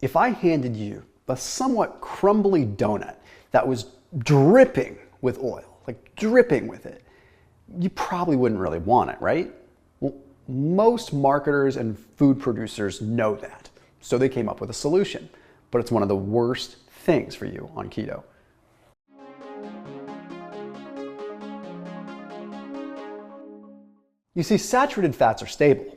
If I handed you a somewhat crumbly donut that was dripping with oil, like dripping with it, you probably wouldn't really want it, right? Well, most marketers and food producers know that, so they came up with a solution, but it's one of the worst things for you on keto. You see, saturated fats are stable.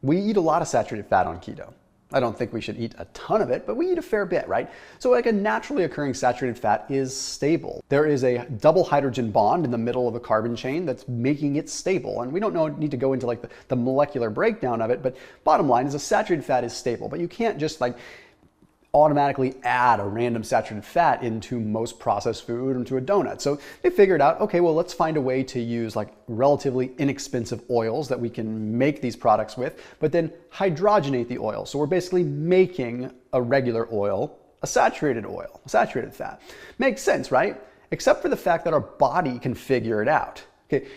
We eat a lot of saturated fat on keto. I don't think we should eat a ton of it, but we eat a fair bit, right? So like a naturally occurring saturated fat is stable. There is a double hydrogen bond in the middle of a carbon chain that's making it stable. And we don't need to go into like the molecular breakdown of it, but bottom line is a saturated fat is stable, but you can't just like automatically add a random saturated fat into most processed food into a donut. So they figured out, okay, well, let's find a way to use like relatively inexpensive oils that we can make these products with, but then hydrogenate the oil. So we're basically making a regular oil, a saturated oil, a saturated fat. Makes sense, right? Except for the fact that our body can figure it out. Okay.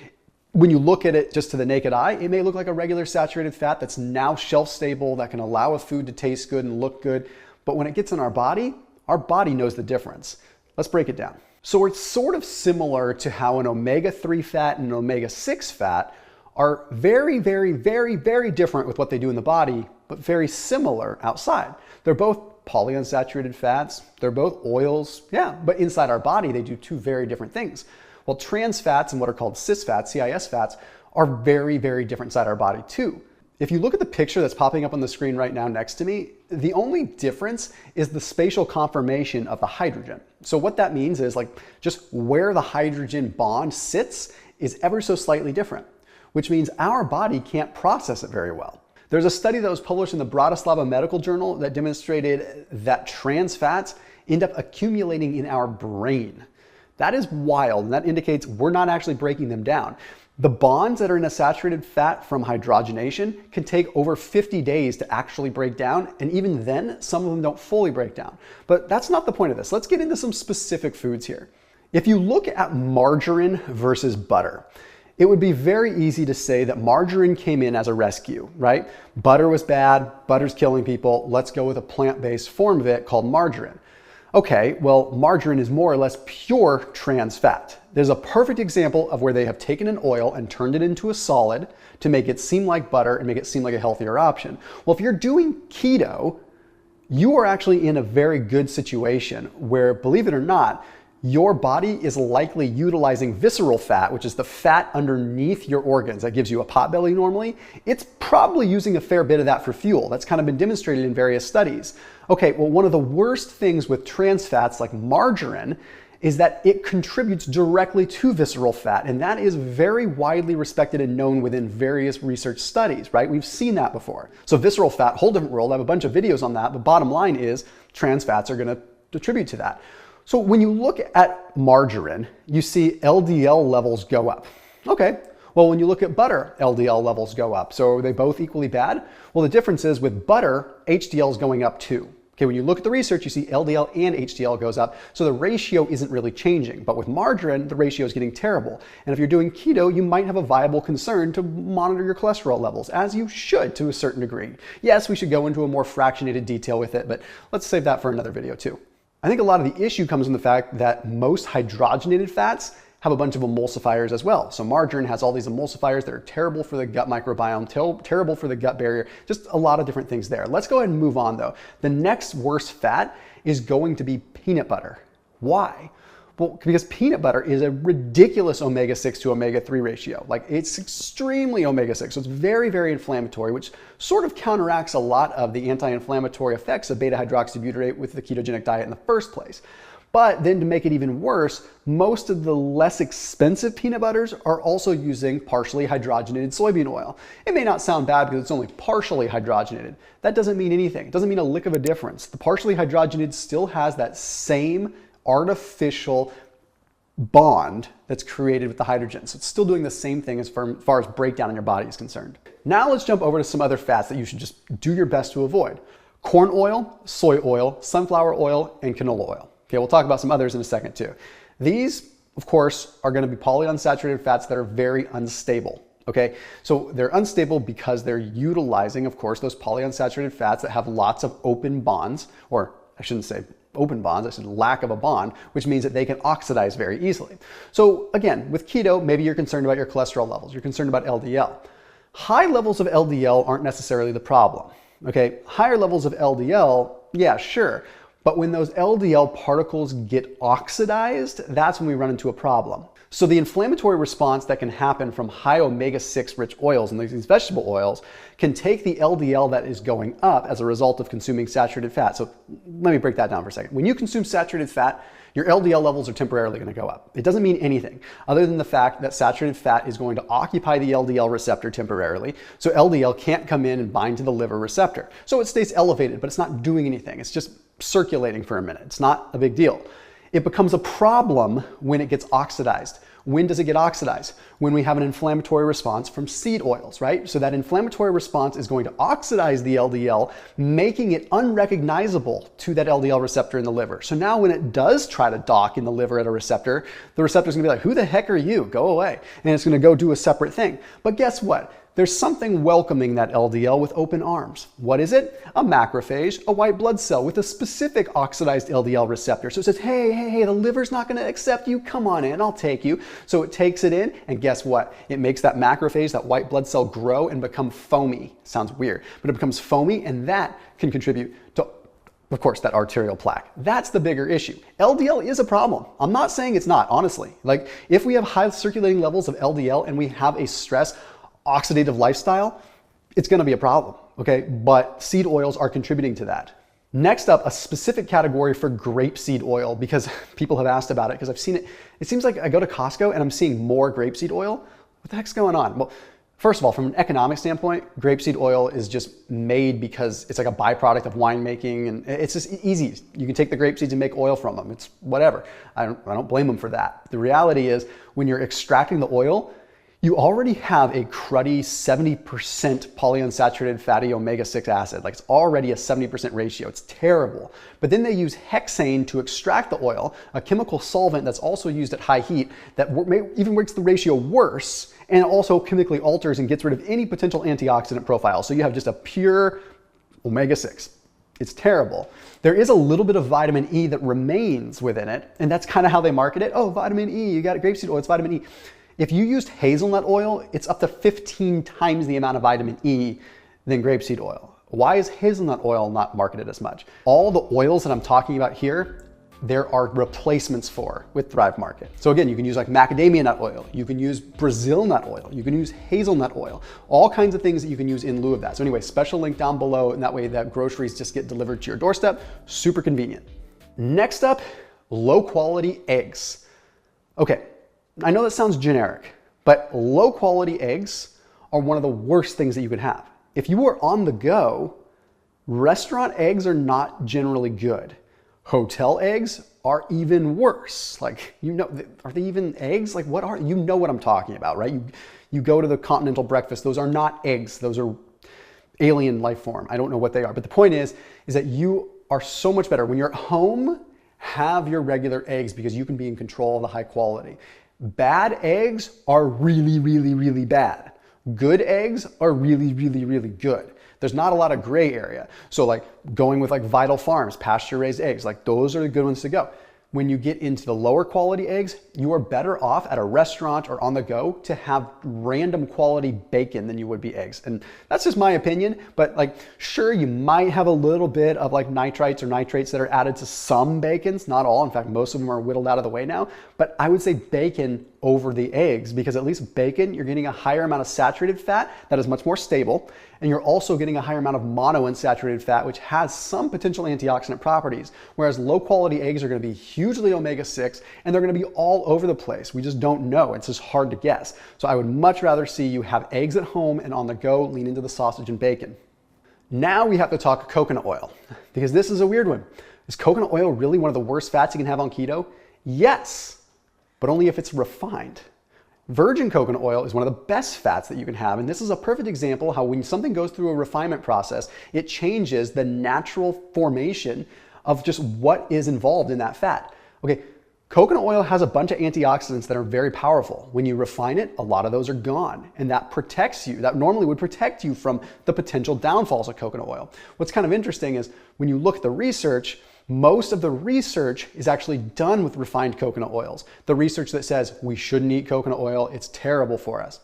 When you look at it just to the naked eye, it may look like a regular saturated fat that's now shelf stable, that can allow a food to taste good and look good. But when it gets in our body knows the difference. Let's break it down. So it's sort of similar to how an omega-3 fat and an omega-6 fat are very, very, very, very different with what they do in the body, but very similar outside. They're both polyunsaturated fats. They're both oils. Yeah, but inside our body, they do two very different things. Well, trans fats and what are called cis fats, CIS fats, are very, very different inside our body too. If you look at the picture that's popping up on the screen right now next to me, the only difference is the spatial conformation of the hydrogen. So what that means is like just where the hydrogen bond sits is ever so slightly different, which means our body can't process it very well. There's a study that was published in the Bratislava Medical Journal that demonstrated that trans fats end up accumulating in our brain. That is wild, and that indicates we're not actually breaking them down. The bonds that are in a saturated fat from hydrogenation can take over 50 days to actually break down, and even then, some of them don't fully break down. But that's not the point of this. Let's get into some specific foods here. If you look at margarine versus butter, it would be very easy to say that margarine came in as a rescue, right? Butter was bad, butter's killing people, let's go with a plant-based form of it called margarine. Okay, well, margarine is more or less pure trans fat. There's a perfect example of where they have taken an oil and turned it into a solid to make it seem like butter and make it seem like a healthier option. Well, if you're doing keto, you are actually in a very good situation where, believe it or not, your body is likely utilizing visceral fat, which is the fat underneath your organs that gives you a potbelly normally. It's probably using a fair bit of that for fuel. That's kind of been demonstrated in various studies. Okay, well, one of the worst things with trans fats like margarine is that it contributes directly to visceral fat, and that is very widely respected and known within various research studies, right? We've seen that before. So visceral fat, whole different world. I have a bunch of videos on that, but bottom line is trans fats are going to contribute to that. So when you look at margarine, you see LDL levels go up. Okay, well, when you look at butter, LDL levels go up. So are they both equally bad? Well, the difference is with butter, HDL is going up too. Okay, when you look at the research, you see LDL and HDL goes up, so the ratio isn't really changing. But with margarine, the ratio is getting terrible. And if you're doing keto, you might have a viable concern to monitor your cholesterol levels, as you should to a certain degree. Yes, we should go into a more fractionated detail with it, but let's save that for another video too. I think a lot of the issue comes from the fact that most hydrogenated fats have a bunch of emulsifiers as well. So margarine has all these emulsifiers that are terrible for the gut microbiome, terrible for the gut barrier, just a lot of different things there. Let's go ahead and move on though. The next worst fat is going to be peanut butter. Why? Well, because peanut butter is a ridiculous omega-6 to omega-3 ratio. Like it's extremely omega-6, so it's very, very inflammatory, which sort of counteracts a lot of the anti-inflammatory effects of beta-hydroxybutyrate with the ketogenic diet in the first place. But then to make it even worse, most of the less expensive peanut butters are also using partially hydrogenated soybean oil. It may not sound bad because it's only partially hydrogenated. That doesn't mean anything. It doesn't mean a lick of a difference. The partially hydrogenated still has that same artificial bond that's created with the hydrogen. So it's still doing the same thing as far as breakdown in your body is concerned. Now let's jump over to some other fats that you should just do your best to avoid. Corn oil, soy oil, sunflower oil, and canola oil. Okay, we'll talk about some others in a second too. These, of course, are going to be polyunsaturated fats that are very unstable. Okay, so they're unstable because they're utilizing, of course, those polyunsaturated fats that have lots of open bonds, or I shouldn't say open bonds, I said lack of a bond, which means that they can oxidize very easily. So again, with keto, maybe you're concerned about your cholesterol levels, you're concerned about LDL. High levels of LDL aren't necessarily the problem. Okay, higher levels of LDL, yeah, sure. But when those LDL particles get oxidized, that's when we run into a problem. So the inflammatory response that can happen from high omega-6 rich oils and these vegetable oils can take the LDL that is going up as a result of consuming saturated fat. So let me break that down for a second. When you consume saturated fat, your LDL levels are temporarily going to go up. It doesn't mean anything other than the fact that saturated fat is going to occupy the LDL receptor temporarily. So LDL can't come in and bind to the liver receptor. So it stays elevated, but it's not doing anything. It's just circulating for a minute. It's not a big deal. It becomes a problem when it gets oxidized. When does it get oxidized? When we have an inflammatory response from seed oils, right? So that inflammatory response is going to oxidize the LDL, making it unrecognizable to that LDL receptor in the liver. So now when it does try to dock in the liver at a receptor, the receptor is going to be like, who the heck are you? Go away. And it's going to go do a separate thing. But guess what? There's something welcoming that LDL with open arms. What is it? A macrophage, a white blood cell with a specific oxidized LDL receptor. So it says, hey, the liver's not gonna accept you. Come on in, I'll take you. So it takes it in, and guess what? It makes that macrophage, that white blood cell, grow and become foamy. Sounds weird, but it becomes foamy, and that can contribute to, of course, that arterial plaque. That's the bigger issue. LDL is a problem. I'm not saying it's not, honestly. Like, if we have high circulating levels of LDL and we have a stress oxidative lifestyle, it's going to be a problem, okay? But seed oils are contributing to that. Next up, a specific category for grapeseed oil, because people have asked about it, because I've seen it. It seems like I go to Costco and I'm seeing more grapeseed oil. What the heck's going on? Well, first of all, from an economic standpoint, grapeseed oil is just made because it's like a byproduct of winemaking, and it's just easy. You can take the grape seeds and make oil from them. It's whatever. I don't blame them for that. The reality is, when you're extracting the oil, you already have a cruddy 70% polyunsaturated fatty omega-6 acid. Like, it's already a 70% ratio. It's terrible. But then they use hexane to extract the oil, a chemical solvent that's also used at high heat that even makes the ratio worse, and also chemically alters and gets rid of any potential antioxidant profile. So you have just a pure omega-6. It's terrible. There is a little bit of vitamin E that remains within it, and that's kind of how they market it. Oh, vitamin E, you got grapeseed oil, it's vitamin E. If you used hazelnut oil, it's up to 15 times the amount of vitamin E than grapeseed oil. Why is hazelnut oil not marketed as much? All the oils that I'm talking about here, there are replacements for with Thrive Market. So again, you can use like macadamia nut oil, you can use Brazil nut oil, you can use hazelnut oil, all kinds of things that you can use in lieu of that. So anyway, special link down below, and that way that groceries just get delivered to your doorstep. Super convenient. Next up, low quality eggs. Okay. I know that sounds generic, but low quality eggs are one of the worst things that you could have. If you are on the go, restaurant eggs are not generally good. Hotel eggs are even worse. Like, you know, are they even eggs? Like, what are, you know what I'm talking about, right? You go to the continental breakfast, those are not eggs, those are alien life form. I don't know what they are, but the point is that you are so much better when you're at home. Have your regular eggs because you can be in control of the high quality. Bad eggs are really, really, really bad. Good eggs are really, really, really good. There's not a lot of gray area. So like going with like Vital Farms, pasture raised eggs, like those are the good ones to go. When you get into the lower quality eggs, you are better off at a restaurant or on the go to have random quality bacon than you would be eggs. And that's just my opinion, but like, sure, you might have a little bit of like nitrites or nitrates that are added to some bacons, not all. In fact, most of them are whittled out of the way now, but I would say bacon over the eggs, because at least bacon, you're getting a higher amount of saturated fat that is much more stable. And you're also getting a higher amount of monounsaturated fat, which has some potential antioxidant properties. Whereas low quality eggs are going to be hugely omega-6 and they're going to be all over the place. We just don't know. It's just hard to guess. So I would much rather see you have eggs at home and on the go, lean into the sausage and bacon. Now we have to talk coconut oil, because this is a weird one. Is coconut oil really one of the worst fats you can have on keto? Yes, but only if it's refined. Virgin coconut oil is one of the best fats that you can have, and this is a perfect example how when something goes through a refinement process, it changes the natural formation of just what is involved in that fat. Okay, Coconut oil has a bunch of antioxidants that are very powerful. When you refine it, a lot of those are gone, and that protects you. That normally would protect you from the potential downfalls of coconut oil. What's kind of interesting is when you look at the research, most of the research is actually done with refined coconut oils. The research that says we shouldn't eat coconut oil, it's terrible for us.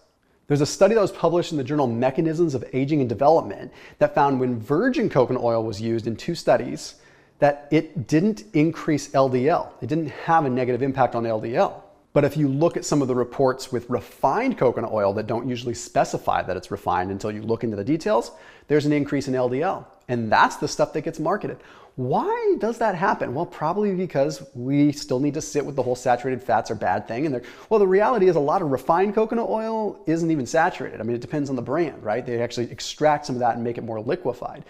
There's a study that was published in the journal Mechanisms of Aging and Development that found when virgin coconut oil was used in 2 studies, that it didn't increase LDL. It didn't have a negative impact on LDL. But if you look at some of the reports with refined coconut oil that don't usually specify that it's refined until you look into the details, there's an increase in LDL. And that's the stuff that gets marketed. Why does that happen? Well, probably because we still need to sit with the whole saturated fats are bad thing. And well, the reality is a lot of refined coconut oil isn't even saturated. I mean, it depends on the brand, right? They actually extract some of that and make it more liquefied.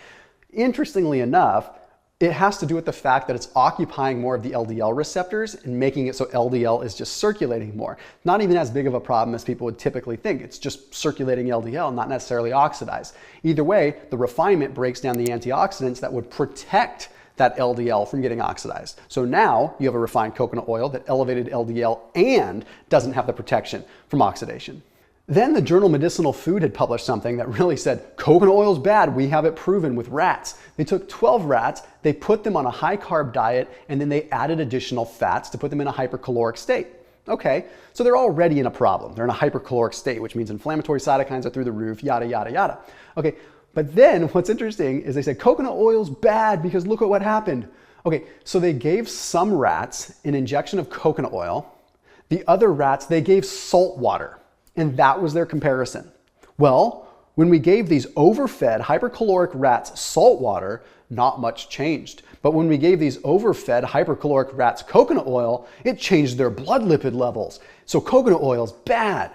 Interestingly enough, it has to do with the fact that it's occupying more of the LDL receptors and making it so LDL is just circulating more. Not even as big of a problem as people would typically think. It's just circulating LDL, not necessarily oxidized. Either way, the refinement breaks down the antioxidants that would protect that LDL from getting oxidized. So now you have a refined coconut oil that elevated LDL and doesn't have the protection from oxidation. Then the journal Medicinal Food had published something that really said, coconut oil is bad, we have it proven with rats. They took 12 rats, they put them on a high carb diet, and then they added additional fats to put them in a hypercaloric state. Okay, so they're already in a problem. They're in a hypercaloric state, which means inflammatory cytokines are through the roof, yada, yada, yada. Okay, but then what's interesting is they said coconut oil's bad because look at what happened. Okay, so they gave some rats an injection of coconut oil. The other rats, they gave salt water. And that was their comparison. Well, when we gave these overfed hypercaloric rats salt water, not much changed. But when we gave these overfed hypercaloric rats coconut oil, it changed their blood lipid levels. So coconut oil is bad.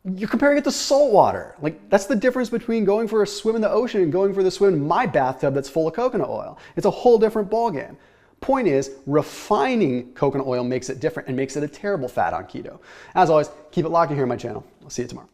You're comparing it to salt water. Like, that's the difference between going for a swim in the ocean and going for the swim in my bathtub that's full of coconut oil. It's a whole different ballgame. Point is, refining coconut oil makes it different and makes it a terrible fat on keto. As always, keep it locked in here on my channel. I'll see you tomorrow.